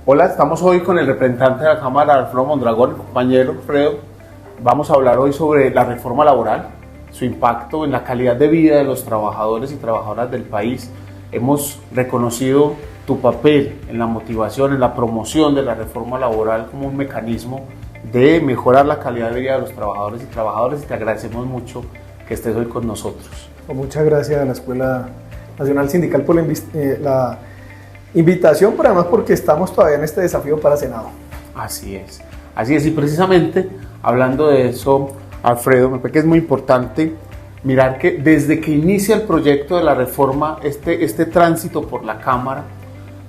Hola, estamos hoy con el representante de la Cámara, Alfredo Mondragón, compañero Alfredo. Vamos a hablar hoy sobre la reforma laboral, su impacto en la calidad de vida de los trabajadores y trabajadoras del país. Hemos reconocido tu papel en la motivación, en la promoción de la reforma laboral como un mecanismo de mejorar la calidad de vida de los trabajadores y trabajadoras, y te agradecemos mucho que estés hoy con nosotros. Muchas gracias a la Escuela Nacional Sindical por la invitación, pero además porque estamos todavía en este desafío para Senado. Así es, y precisamente hablando de eso, Alfredo, me parece que es muy importante mirar que desde que inicia el proyecto de la reforma, este tránsito por la Cámara,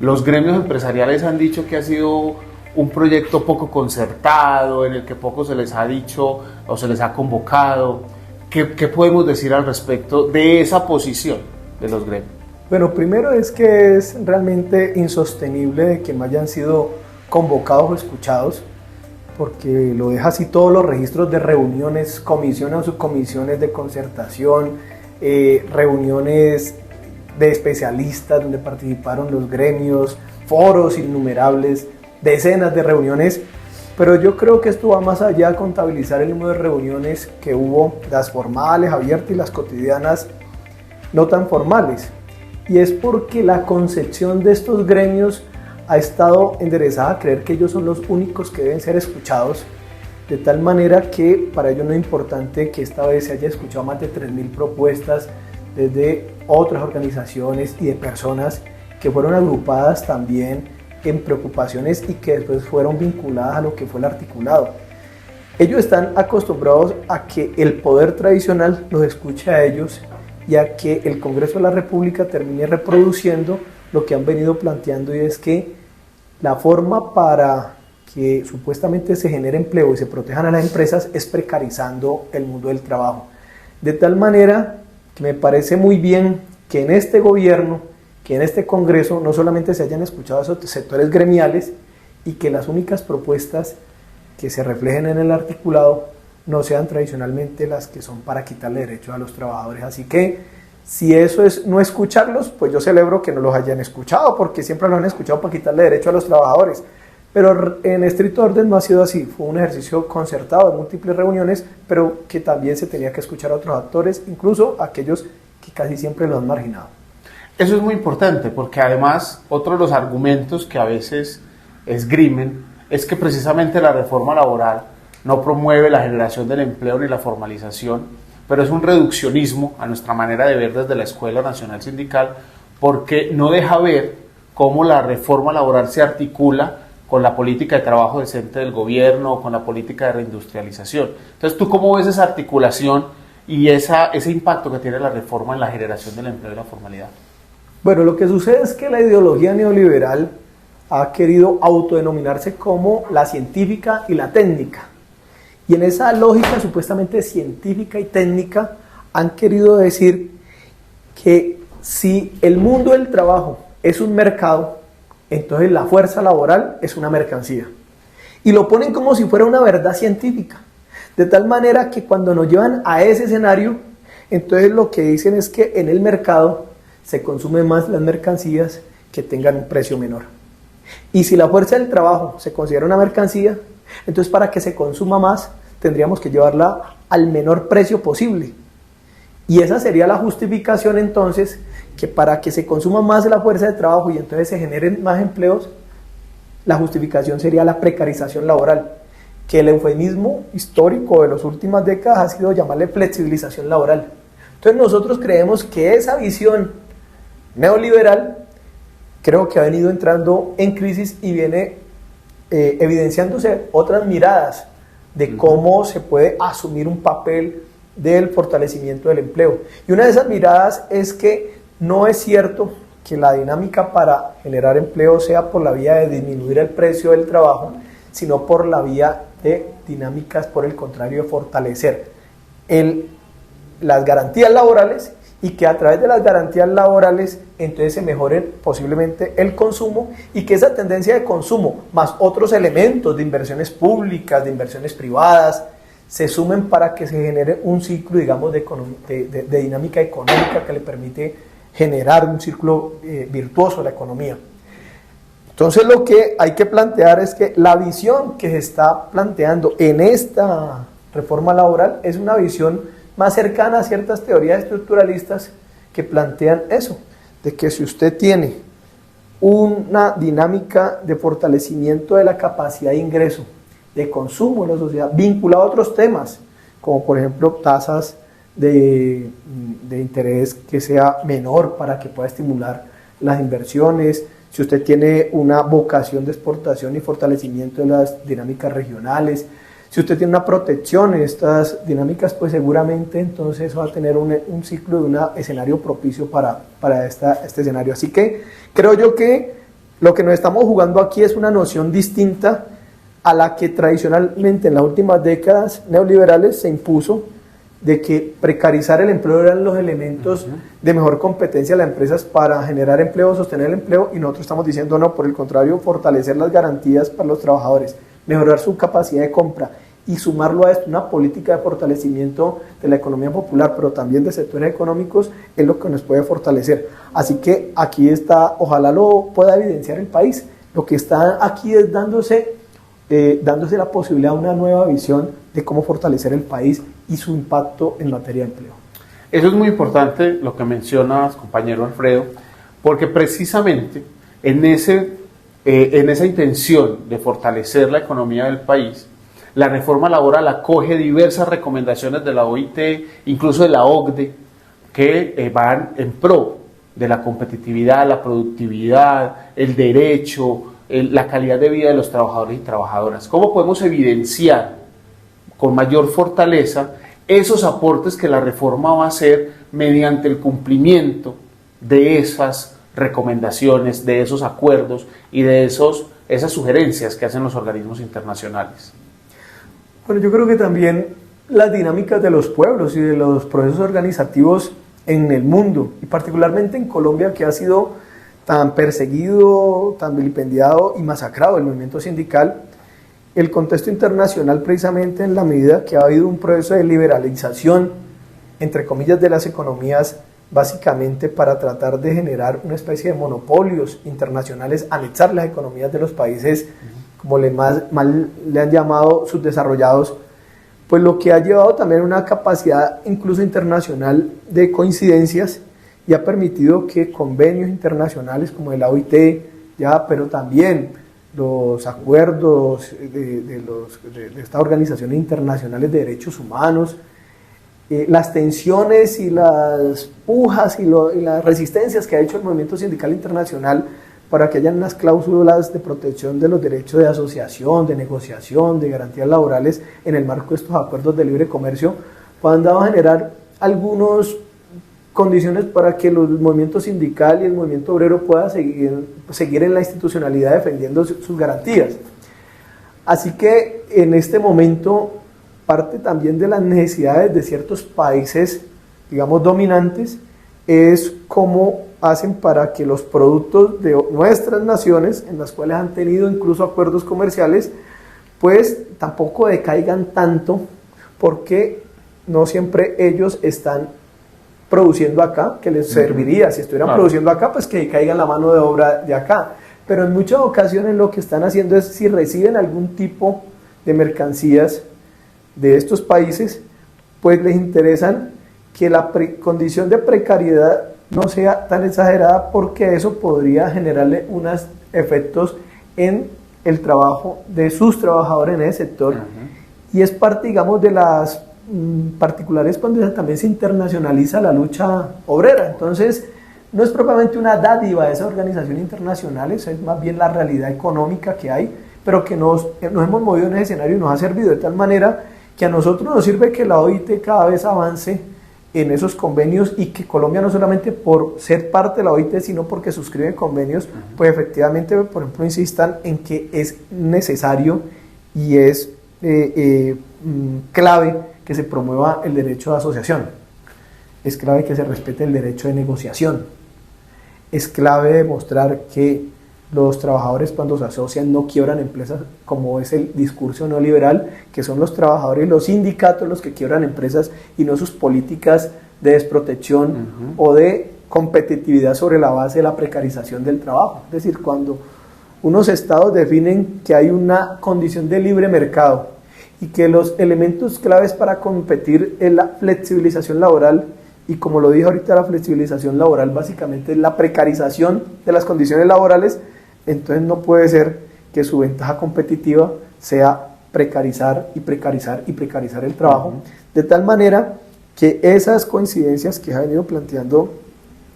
los gremios empresariales han dicho que ha sido un proyecto poco concertado, en el que poco se les ha dicho o se les ha convocado. ¿Qué podemos decir al respecto de esa posición de los gremios? Bueno, primero es que es realmente insostenible de que no hayan sido convocados o escuchados, porque lo deja así todos los registros de reuniones, comisiones o subcomisiones de concertación, reuniones de especialistas donde participaron los gremios, foros innumerables, decenas de reuniones, pero yo creo que esto va más allá de contabilizar el número de reuniones que hubo, las formales, abiertas y las cotidianas no tan formales. Y es porque la concepción de estos gremios ha estado enderezada a creer que ellos son los únicos que deben ser escuchados, de tal manera que para ellos no es importante que esta vez se haya escuchado más de 3.000 propuestas desde otras organizaciones y de personas que fueron agrupadas también en preocupaciones y que después fueron vinculadas a lo que fue el articulado. Ellos están acostumbrados a que el poder tradicional los escuche a ellos y a que el Congreso de la República termine reproduciendo lo que han venido planteando, y es que la forma para que supuestamente se genere empleo y se protejan a las empresas es precarizando el mundo del trabajo. De tal manera que me parece muy bien que en este gobierno, que en este Congreso no solamente se hayan escuchado a esos sectores gremiales y que las únicas propuestas que se reflejen en el articulado no sean tradicionalmente las que son para quitarle derechos a los trabajadores. Así que si eso es no escucharlos, pues yo celebro que no los hayan escuchado, porque siempre los han escuchado para quitarle derechos a los trabajadores. Pero en estricto orden no ha sido así. Fue un ejercicio concertado de múltiples reuniones, pero que también se tenía que escuchar a otros actores, incluso aquellos que casi siempre los han marginado. Eso es muy importante, porque además otro de los argumentos que a veces esgrimen es que precisamente la reforma laboral no promueve la generación del empleo ni la formalización, pero es un reduccionismo a nuestra manera de ver desde la Escuela Nacional Sindical, porque no deja ver cómo la reforma laboral se articula con la política de trabajo decente del gobierno o con la política de reindustrialización. Entonces, ¿tú cómo ves esa articulación y ese impacto que tiene la reforma en la generación del empleo y la formalidad? Bueno, lo que sucede es que la ideología neoliberal ha querido autodenominarse como la científica y la técnica. Y en esa lógica supuestamente científica y técnica han querido decir que si el mundo del trabajo es un mercado, entonces la fuerza laboral es una mercancía. Y lo ponen como si fuera una verdad científica. De tal manera que cuando nos llevan a ese escenario, entonces lo que dicen es que en el mercado se consumen más las mercancías que tengan un precio menor. Y si la fuerza del trabajo se considera una mercancía, entonces para que se consuma más tendríamos que llevarla al menor precio posible. Y esa sería la justificación entonces, que para que se consuma más la fuerza de trabajo y entonces se generen más empleos, la justificación sería la precarización laboral, que el eufemismo histórico de las últimas décadas ha sido llamarle flexibilización laboral. Entonces nosotros creemos que esa visión neoliberal creo que ha venido entrando en crisis y viene evidenciándose otras miradas de cómo se puede asumir un papel del fortalecimiento del empleo. Y una de esas miradas es que no es cierto que la dinámica para generar empleo sea por la vía de disminuir el precio del trabajo, sino por la vía de dinámicas, por el contrario, de fortalecer las garantías laborales, y que a través de las garantías laborales entonces se mejore posiblemente el consumo, y que esa tendencia de consumo más otros elementos de inversiones públicas, de inversiones privadas, se sumen para que se genere un ciclo, digamos, de dinámica económica que le permite generar un círculo virtuoso de la economía. Entonces lo que hay que plantear es que la visión que se está planteando en esta reforma laboral es una visión más cercana a ciertas teorías estructuralistas que plantean eso, de que si usted tiene una dinámica de fortalecimiento de la capacidad de ingreso, de consumo en la sociedad, vinculado a otros temas, como por ejemplo tasas de interés que sea menor para que pueda estimular las inversiones, si usted tiene una vocación de exportación y fortalecimiento de las dinámicas regionales, si usted tiene una protección en estas dinámicas, pues seguramente entonces va a tener un ciclo de un escenario propicio para este escenario. Así que creo yo que lo que nos estamos jugando aquí es una noción distinta a la que tradicionalmente en las últimas décadas neoliberales se impuso, de que precarizar el empleo eran los elementos de mejor competencia de las empresas para generar empleo, sostener el empleo, y nosotros estamos diciendo no, por el contrario, fortalecer las garantías para los trabajadores, mejorar su capacidad de compra y sumarlo a esto una política de fortalecimiento de la economía popular, pero también de sectores económicos, es lo que nos puede fortalecer. Así que aquí está, ojalá lo pueda evidenciar el país, lo que está aquí es dándose la posibilidad de una nueva visión de cómo fortalecer el país y su impacto en materia de empleo. Eso es muy importante lo que mencionas, compañero Alfredo, porque precisamente en esa intención de fortalecer la economía del país, la reforma laboral acoge diversas recomendaciones de la OIT, incluso de la OCDE, que van en pro de la competitividad, la productividad, el derecho, la calidad de vida de los trabajadores y trabajadoras. ¿Cómo podemos evidenciar con mayor fortaleza esos aportes que la reforma va a hacer mediante el cumplimiento de esas recomendaciones, de esos acuerdos y de esas sugerencias que hacen los organismos internacionales? Bueno, yo creo que también las dinámicas de los pueblos y de los procesos organizativos en el mundo, y particularmente en Colombia, que ha sido tan perseguido, tan vilipendiado y masacrado el movimiento sindical, el contexto internacional, precisamente en la medida que ha habido un proceso de liberalización, entre comillas, de las economías, básicamente para tratar de generar una especie de monopolios internacionales, anexar las economías de los países, como mal le han llamado, subdesarrollados, pues lo que ha llevado también una capacidad incluso internacional de coincidencias y ha permitido que convenios internacionales como el OIT, pero también los acuerdos de estas organizaciones internacionales de derechos humanos, las tensiones y las pujas y las resistencias que ha hecho el movimiento sindical internacional para que hayan unas cláusulas de protección de los derechos de asociación, de negociación, de garantías laborales en el marco de estos acuerdos de libre comercio, pues han dado a generar algunas condiciones para que el movimiento sindical y el movimiento obrero puedan seguir en la institucionalidad defendiendo sus garantías. Así que en este momento parte también de las necesidades de ciertos países, digamos, dominantes, es cómo hacen para que los productos de nuestras naciones, en las cuales han tenido incluso acuerdos comerciales, pues tampoco decaigan tanto, porque no siempre ellos están produciendo acá, que les serviría, si estuvieran produciendo acá, pues que caigan la mano de obra de acá. Pero en muchas ocasiones lo que están haciendo es, si reciben algún tipo de mercancías de estos países, pues les interesan que la condición de precariedad no sea tan exagerada, porque eso podría generarle unos efectos en el trabajo de sus trabajadores en ese sector. Y es parte, digamos, de las particulares cuando también se internacionaliza la lucha obrera. Entonces, no es propiamente una dádiva de esa organización internacional, es más bien la realidad económica que hay, pero que nos hemos movido en ese escenario y nos ha servido de tal manera que a nosotros nos sirve que la OIT cada vez avance en esos convenios, y que Colombia, no solamente por ser parte de la OIT, sino porque suscribe convenios, pues efectivamente, por ejemplo, insistan en que es necesario y es clave que se promueva el derecho de asociación, es clave que se respete el derecho de negociación, es clave demostrar que los trabajadores, cuando se asocian, no quiebran empresas, como es el discurso neoliberal, que son los trabajadores y los sindicatos los que quiebran empresas y no sus políticas de desprotección o de competitividad sobre la base de la precarización del trabajo. Es decir, cuando unos estados definen que hay una condición de libre mercado y que los elementos claves para competir es la flexibilización laboral, y como lo dije ahorita, la flexibilización laboral básicamente es la precarización de las condiciones laborales. Entonces no puede ser que su ventaja competitiva sea precarizar y precarizar y precarizar el trabajo, de tal manera que esas coincidencias que ha venido planteando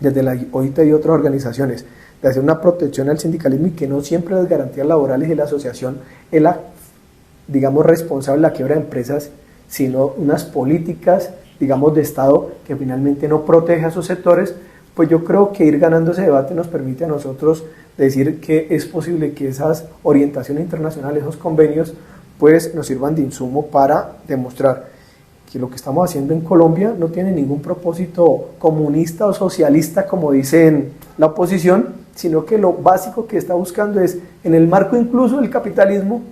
desde la OIT y otras organizaciones, de hacer una protección al sindicalismo y que no siempre las garantías laborales y la asociación es la, digamos, responsable de la quiebra de empresas, sino unas políticas, digamos, de Estado que finalmente no protege a esos sectores, pues yo creo que ir ganando ese debate nos permite a nosotros decir que es posible que esas orientaciones internacionales, esos convenios, pues nos sirvan de insumo para demostrar que lo que estamos haciendo en Colombia no tiene ningún propósito comunista o socialista, como dicen la oposición, sino que lo básico que está buscando es, en el marco incluso del capitalismo,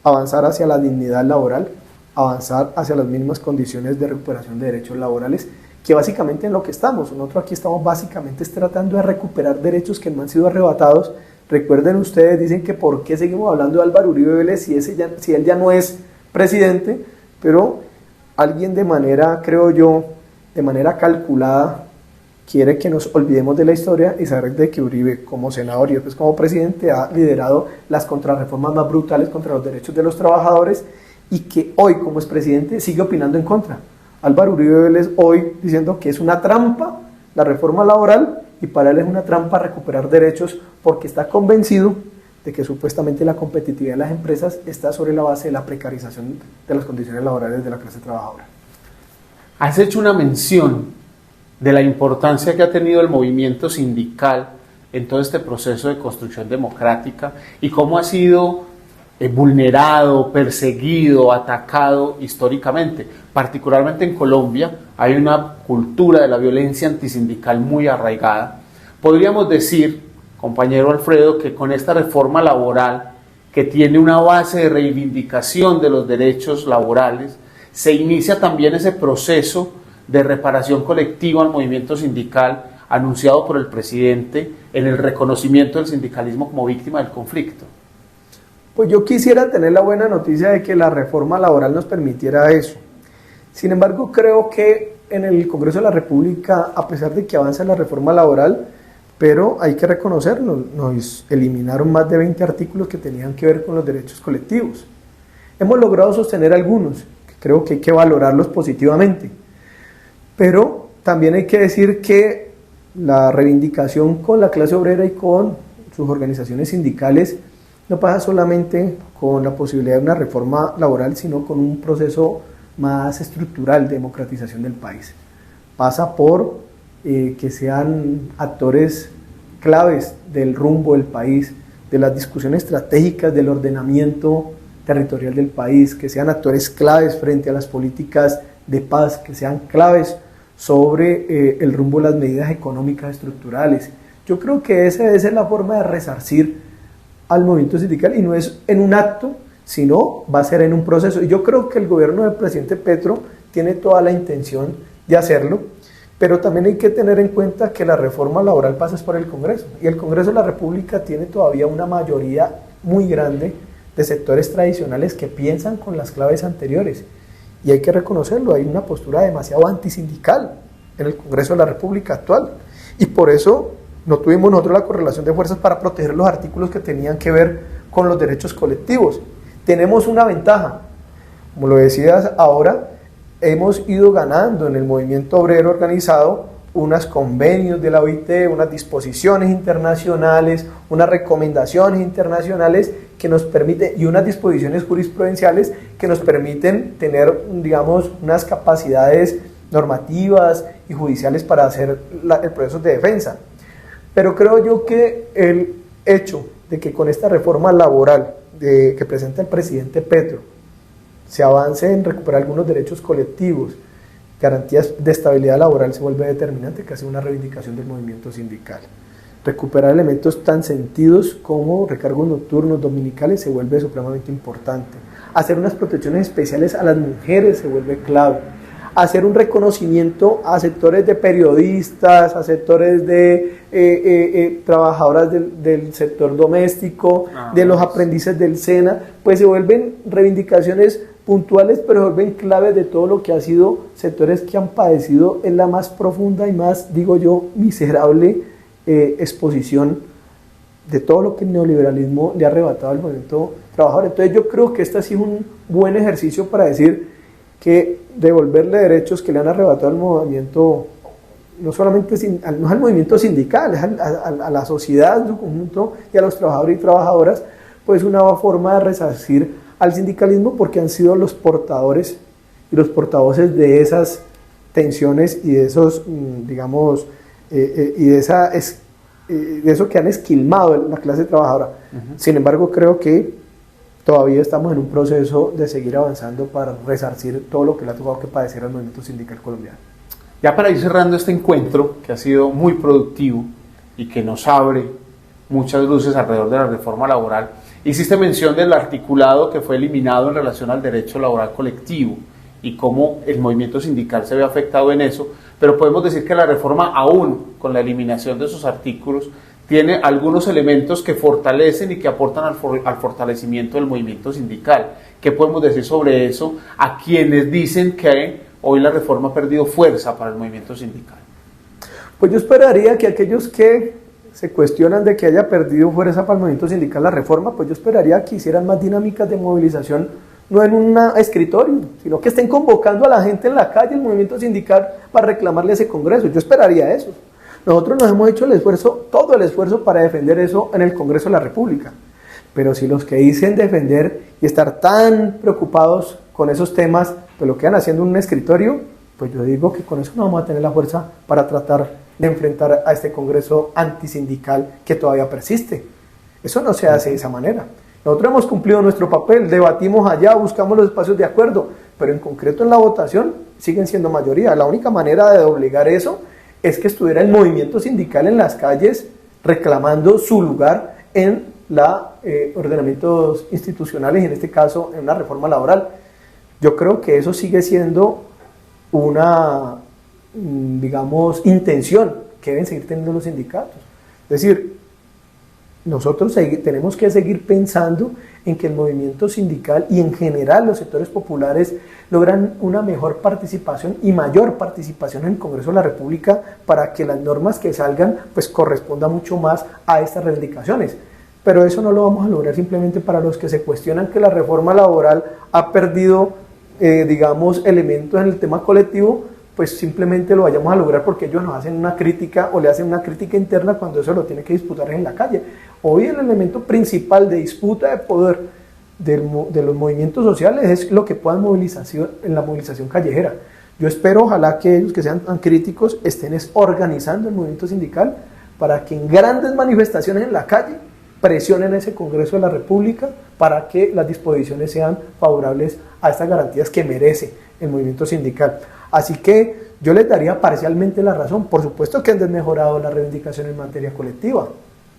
avanzar hacia la dignidad laboral, avanzar hacia las mismas condiciones de recuperación de derechos laborales, que básicamente en lo que estamos. Nosotros aquí estamos básicamente tratando de recuperar derechos que no han sido arrebatados. Recuerden ustedes, dicen que por qué seguimos hablando de Álvaro Uribe Vélez si él ya no es presidente, pero alguien de manera, creo yo, de manera calculada, quiere que nos olvidemos de la historia y saber de que Uribe, como senador y después como presidente, ha liderado las contrarreformas más brutales contra los derechos de los trabajadores, y que hoy, como expresidente, sigue opinando en contra. Álvaro Uribe Vélez hoy diciendo que es una trampa la reforma laboral, y para él es una trampa recuperar derechos, porque está convencido de que supuestamente la competitividad de las empresas está sobre la base de la precarización de las condiciones laborales de la clase trabajadora. Has hecho una mención de la importancia que ha tenido el movimiento sindical en todo este proceso de construcción democrática y cómo ha sido vulnerado, perseguido, atacado históricamente. Particularmente en Colombia hay una cultura de la violencia antisindical muy arraigada. Podríamos decir, compañero Alfredo, que con esta reforma laboral, que tiene una base de reivindicación de los derechos laborales, se inicia también ese proceso de reparación colectiva al movimiento sindical anunciado por el presidente en el reconocimiento del sindicalismo como víctima del conflicto. Pues yo quisiera tener la buena noticia de que la reforma laboral nos permitiera eso. Sin embargo, creo que en el Congreso de la República, a pesar de que avanza la reforma laboral, pero hay que reconocerlo, nos eliminaron más de 20 artículos que tenían que ver con los derechos colectivos. Hemos logrado sostener algunos, que creo que hay que valorarlos positivamente, pero también hay que decir que la reivindicación con la clase obrera y con sus organizaciones sindicales no pasa solamente con la posibilidad de una reforma laboral, sino con un proceso más estructural de democratización del país. Pasa por que sean actores claves del rumbo del país, de las discusiones estratégicas del ordenamiento territorial del país, que sean actores claves frente a las políticas de paz, que sean claves sobre el rumbo de las medidas económicas estructurales. Yo creo que esa es la forma de resarcir al movimiento sindical, y no es en un acto, sino va a ser en un proceso. Y yo creo que el gobierno del presidente Petro tiene toda la intención de hacerlo, pero también hay que tener en cuenta que la reforma laboral pasa por el Congreso, y el Congreso de la República tiene todavía una mayoría muy grande de sectores tradicionales que piensan con las claves anteriores, y hay que reconocerlo, hay una postura demasiado antisindical en el Congreso de la República actual, y por eso no tuvimos nosotros la correlación de fuerzas para proteger los artículos que tenían que ver con los derechos colectivos. Tenemos una ventaja, como lo decías ahora, hemos ido ganando en el movimiento obrero organizado unos convenios de la OIT, unas disposiciones internacionales, unas recomendaciones internacionales que nos permiten, y unas disposiciones jurisprudenciales que nos permiten tener, digamos, unas capacidades normativas y judiciales para hacer el proceso de defensa. Pero creo yo que el hecho de que con esta reforma laboral que presenta el presidente Petro se avance en recuperar algunos derechos colectivos, garantías de estabilidad laboral, se vuelve determinante, que hace una reivindicación del movimiento sindical. Recuperar elementos tan sentidos como recargos nocturnos, dominicales, se vuelve supremamente importante. Hacer unas protecciones especiales a las mujeres se vuelve clave. hacer un reconocimiento a sectores de periodistas, a sectores de trabajadoras del sector doméstico, de los aprendices del SENA, pues se vuelven reivindicaciones puntuales, pero se vuelven claves de todo lo que ha sido sectores que han padecido en la más profunda y más, digo yo, miserable exposición de todo lo que el neoliberalismo le ha arrebatado al movimiento trabajador. Entonces yo creo que este ha sido un buen ejercicio para decir que devolverle derechos que le han arrebatado al movimiento, no solamente no al movimiento sindical, es a la sociedad en su conjunto y a los trabajadores y trabajadoras, pues una forma de resarcir al sindicalismo, porque han sido los portadores y los portavoces de esas tensiones y de esos, digamos, y de eso que han esquilmado la clase trabajadora. Sin embargo, creo que todavía estamos en un proceso de seguir avanzando para resarcir todo lo que le ha tocado que padecer al movimiento sindical colombiano. Ya para ir cerrando este encuentro, que ha sido muy productivo y que nos abre muchas luces alrededor de la reforma laboral, hiciste mención del articulado que fue eliminado en relación al derecho laboral colectivo y cómo el movimiento sindical se ve afectado en eso, pero podemos decir que la reforma, aún con la eliminación de esos artículos, tiene algunos elementos que fortalecen y que aportan al fortalecimiento del movimiento sindical. ¿Qué podemos decir sobre eso a quienes dicen que hoy la reforma ha perdido fuerza para el movimiento sindical? Pues yo esperaría que aquellos que se cuestionan de que haya perdido fuerza para el movimiento sindical la reforma, pues yo esperaría que hicieran más dinámicas de movilización, no en un escritorio, sino que estén convocando a la gente en la calle, el movimiento sindical, para reclamarle ese Congreso. Yo esperaría eso. Nosotros nos hemos hecho el esfuerzo, todo el esfuerzo para defender eso en el Congreso de la República. Pero si los que dicen defender y estar tan preocupados con esos temas, pues lo quedan haciendo en un escritorio, pues yo digo que con eso no vamos a tener la fuerza para tratar de enfrentar a este Congreso antisindical que todavía persiste. Eso no se hace de esa manera. Nosotros hemos cumplido nuestro papel, debatimos allá, buscamos los espacios de acuerdo, pero en concreto en la votación siguen siendo mayoría. La única manera de doblegar eso es que estuviera el movimiento sindical en las calles reclamando su lugar en los ordenamientos institucionales y en este caso en una reforma laboral. Yo creo que eso sigue siendo una, digamos, intención que deben seguir teniendo los sindicatos. Es decir, nosotros tenemos que seguir pensando en que el movimiento sindical y en general los sectores populares logran una mejor participación y mayor participación en el Congreso de la República para que las normas que salgan pues correspondan mucho más a estas reivindicaciones. Pero eso no lo vamos a lograr simplemente para los que se cuestionan que la reforma laboral ha perdido, digamos, elementos en el tema colectivo, pues simplemente lo vayamos a lograr porque ellos nos hacen una crítica o le hacen una crítica interna cuando eso lo tiene que disputar en la calle. Hoy el elemento principal de disputa de poder de los movimientos sociales es lo que puedan en la movilización callejera. Yo espero, ojalá que ellos que sean tan críticos estén organizando el movimiento sindical para que en grandes manifestaciones en la calle presionen ese Congreso de la República para que las disposiciones sean favorables a estas garantías que merece el movimiento sindical. Así que yo les daría parcialmente la razón. Por supuesto que han desmejorado la reivindicación en materia colectiva,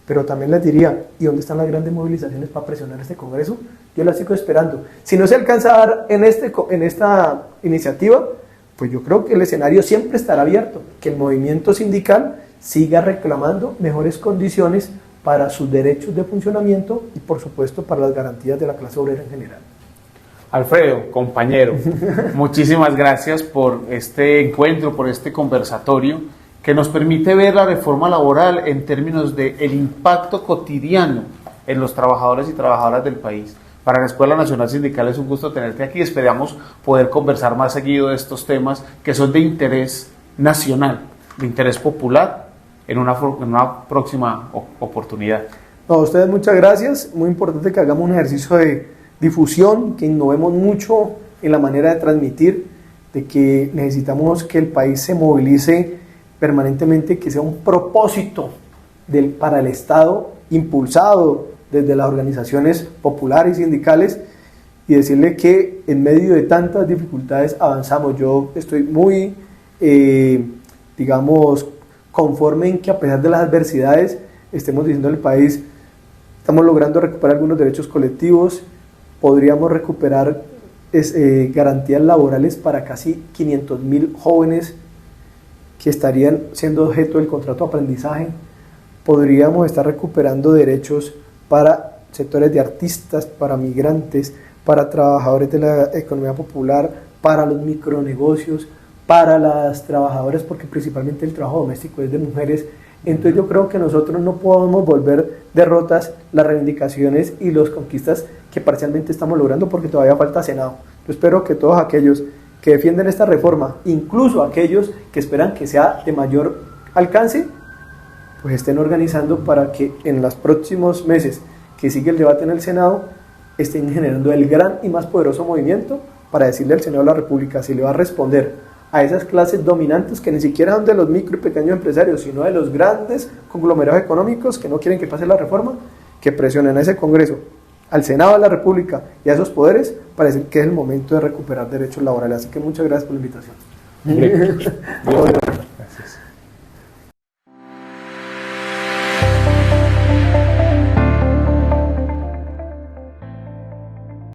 pero también les diría, ¿y dónde están las grandes movilizaciones para presionar este Congreso? Yo las sigo esperando. Si no se alcanza a dar en esta iniciativa, pues yo creo que el escenario siempre estará abierto, que el movimiento sindical siga reclamando mejores condiciones para sus derechos de funcionamiento y por supuesto para las garantías de la clase obrera en general. Alfredo, compañero, muchísimas gracias por este encuentro, por este conversatorio que nos permite ver la reforma laboral en términos del impacto cotidiano en los trabajadores y trabajadoras del país. Para la Escuela Nacional Sindical es un gusto tenerte aquí. Esperamos poder conversar más seguido de estos temas que son de interés nacional, de interés popular, en una próxima oportunidad. No, a ustedes muchas gracias. Muy importante que hagamos un ejercicio de difusión, que innovemos mucho en la manera de transmitir, de que necesitamos que el país se movilice permanentemente, que sea un propósito para el Estado impulsado desde las organizaciones populares y sindicales, y decirle que en medio de tantas dificultades avanzamos. Yo estoy muy, digamos, conforme en que a pesar de las adversidades estemos diciendo al país, estamos logrando recuperar algunos derechos colectivos, podríamos recuperar garantías laborales para casi 500.000 jóvenes que estarían siendo objeto del contrato de aprendizaje. Podríamos estar recuperando derechos para sectores de artistas, para migrantes, para trabajadores de la economía popular, para los micronegocios, para las trabajadoras, porque principalmente el trabajo doméstico es de mujeres. Entonces yo creo que nosotros no podemos volver derrotas las reivindicaciones y las conquistas que parcialmente estamos logrando, porque todavía falta Senado. Yo espero que todos aquellos que defienden esta reforma, incluso aquellos que esperan que sea de mayor alcance, pues estén organizando para que en los próximos meses que sigue el debate en el Senado estén generando el gran y más poderoso movimiento para decirle al Senado de la República si le va a responder a esas clases dominantes que ni siquiera son de los micro y pequeños empresarios, sino de los grandes conglomerados económicos que no quieren que pase la reforma, que presionen a ese Congreso, al Senado de la República y a esos poderes para decir que es el momento de recuperar derechos laborales. Así que muchas gracias por la invitación.